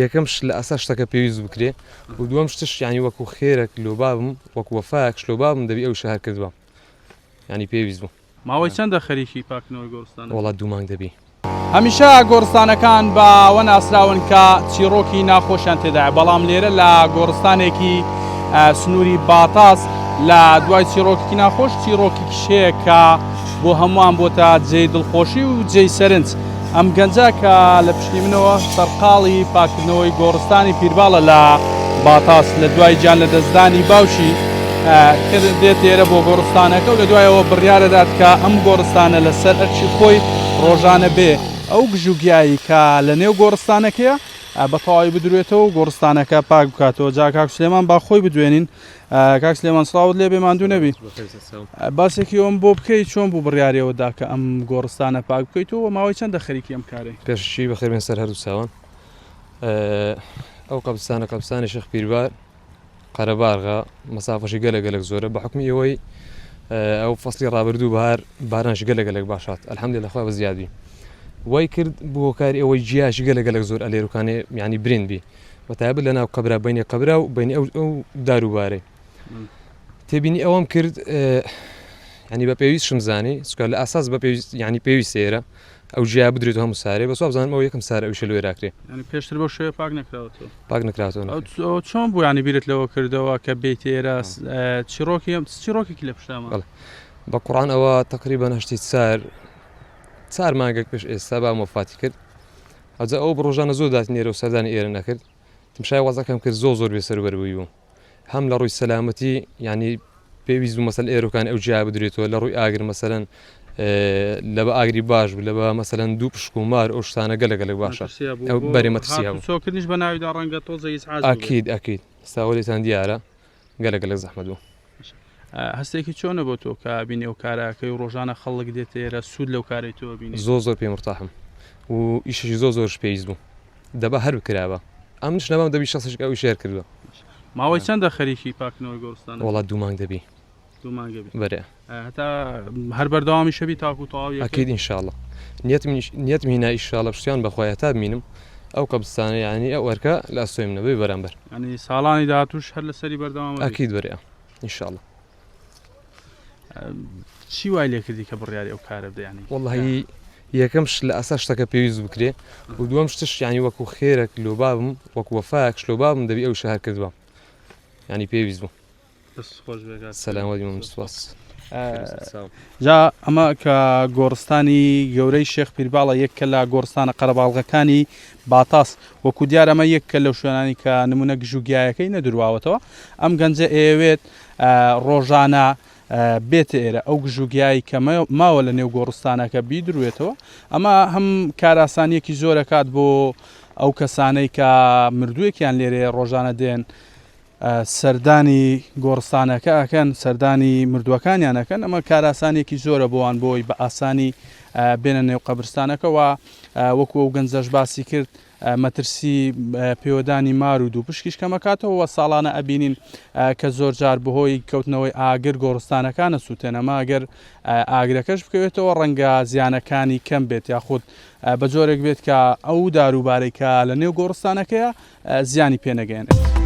یەکەمش لە ئاسا شتەکە پێویست بکرێ و دووەم شتش یعنی وەکو خێرێک لۆ بابم وەکو وەفایەک لۆ بابم دەبی ئەو شەهر کردووە ینی پێویست بوو. ماوەی چەندە خەریکی پاکردنەوەی گۆڕستانە؟ وڵات 2 مانگ دەبی. هەمیشە گۆڕستانەکان بە ئەوە ناسراون کە چیرۆکی ناخۆشیان تێدایە، بەڵام لێرە لە گۆڕستانێکی سنووری باتاس لە دوای چیرۆکی ناخۆش چیرۆکی کشەیە کە بۆ هەمووان بۆتە جێی دڵخۆشی و جێی سەرنج. ئەم گەنجە کە لە پشتی منەوە سەرقاڵی پاکردنەوەی گۆڕستانی پیرباڵە لە باتاس لە دوای گیان لە دەستدانی باوشی دێت ئێرە بۆ گۆڕستانەکە و لە دوایەوە بڕیارەدات کە ئەم گۆڕستانە لەسەر ئەرچی خۆی ڕۆژانە بێ ئەو گژوگیایی کە لە نێو گۆڕستانەکەیە بە تەواوی بدروێتەوە و گۆڕستانەکە پاک بکاتەوە. جا کاک سلێمان با خۆی بدوێنین. کاک سلێمان سڵاوت لێ بێ ماندوو نەبی. باسێکی ئەوم بۆ بکەیت چۆن بوو بڕیارەوەدا کە ئەم گۆڕستانە پاک بکەیتەوە ماوەی چەندە خەریکی ئەم کارەی؟ پێشی بەخێربێن سەر هەردوو چاوان. ئەو قەبرستانی شێخ پیربار قەرەباغا مەسافەشی گەلە زۆرە بە حکمی ئەوەی ئەو فەسڵی ڕابردوو بەهار بارانشی گەلە باش هات ئەلحەمدولیلا خوا بە زیادی وای کرد بۆ هۆکاری ئەوەی جیاشی گەلە زۆر ئەلێرەکانێ یعنی برین بی وتایبە لە ناو قەبرا بینی قەبرا و بینی ئەو داروبارەی تێبینی ئەوەم کرد ینی بە پێویست شمزانی سکار لە ئاساس بە پێویست ینی پێویست ئێرە ئەو ژیا بدرێت هەموو سارێ بە سواب زانم ئەو یەکەم سارە ئەوشە لێراکرێ ینی پێشتر بۆ شوێ پاک نەکراتەوە چۆن بوو ینی بیرت لەوە کردەوە کە بێیت ئێرە چیرۆکێکی لە پشتامە بە قوڕان ئەوە تقریبا هەشتی چار مانگێک پێش ئێستا با وەفاتی کرد ئەوجا ئەو ڕۆژانە زۆر داتنێرە و سەردانی ئێرە نەکرد تمشای وەزەکەم کرد زۆر بێسەر بەربووی بوو هەم لە ڕووی سەلامەتی ینی پێویست بوو مەسەل ئێرەکان ئەو جیا بدرێتەوە لە ڕووی ئاگر مەسەلەن لە بە ئاگری باش بوو لە بە مەسەلەن دوو پشک و مار ئەو شتانە گەلە باشە ئەو بەرێمەترسیە چۆکردنیش بە ناویدا ڕەنگە تۆزە ئاکید ساوەڵێتان دیارە گەلە زەحمەت بوو. هەستێکی چۆنە بۆ تۆ کە بینی ئەو کارەکەی و ڕۆژانە خەڵک دێت ئێرە سوود لەو کارەی تۆ بینی؟ زۆر پێم ڕتاحم و ئیشەشی زۆرش پێویست بوو دەبا هەر بکراوە ئەمش نەبام دەبی شخصێک ئەوی شێر کردووە. ماوەی چەندە خەریکی پاکردنەوەی گۆڕستانە؟ وڵات 2 مانگ دەبی. 2 مانگ بەرێ هەتا هەر بەردەوامی شەبی تاکو تەواوی ئەکید ئینشاءڵڵا نیەتم هینا ئینشاءڵڵا پشتیان بەخوای هەتا بینم ئەو قەبرستانە یعنی ئەو وەرکە لە ئەستۆیم نەبێ بەرامبەر ینی ساڵانی داهاتووش هەر لەسەری بەردەوام ئەکید بەرێ ئینشاءڵڵا. چی وای لێ کردی کە بڕیاری ئەو کارە بدەیانی؟ وەڵڵاهی یەکەمش لە ئاسا شتەکە پێویست بکرێ و دووەم شتش یعنی وەکو خێرێک لۆ بابم وەکو وەفایەک لۆ بابم دەبی ئەو شەهر کردووە ینی پێویست بوو. سەلامەتی سوپاس. جا ئەمە کە گۆڕستانی گەورەی شێخ پیرباڵە یەککە لە گۆڕستانە قەرەباڵغەکانی باتاس وەکو دیار ئەمە یەککە لەو شوێنانی کە نمونە گژوگیایەکەی نەدرواوەتەوە ئەم گەنجە ئەوێت ڕۆژانە بێتە ئێرە ئەو گژوگیایی کە ماوە لە نێو گۆڕستانەکە بیدروێتەوە ئەمە هەم کاراسانیەکی زۆرەکات بۆ ئەو کەسانەی کە مردوویەکیان لێرەیە ڕۆژانە دێن سەردانی گۆڕستانەکە ئەکەن سەردانی مردووەکانیان ئەەکەن ئەمە کاراسانێکی زۆرە بۆوان بۆی بە ئاسانی بێنە نێو قەبرستانەکەەوە وەکو ئەو گەنجەش باسی کرد مەترسی پێوەدانی مار و دوو پشکیش کەمەکاتەوە ساڵانە ئەبینین کە زۆر جار بەهۆی کەوتنەوەی ئاگر گۆڕستانەکانە سووتێنەما ئەگەر ئاگرەکەش بکەوێتەوە ڕەنگە زیانەکانی کەم بێت یاخود بە جۆرێک بێت کە ئەو داروبارەی کە لە نێو گۆڕستانەکەیە زیانی پێنەگەێنێت.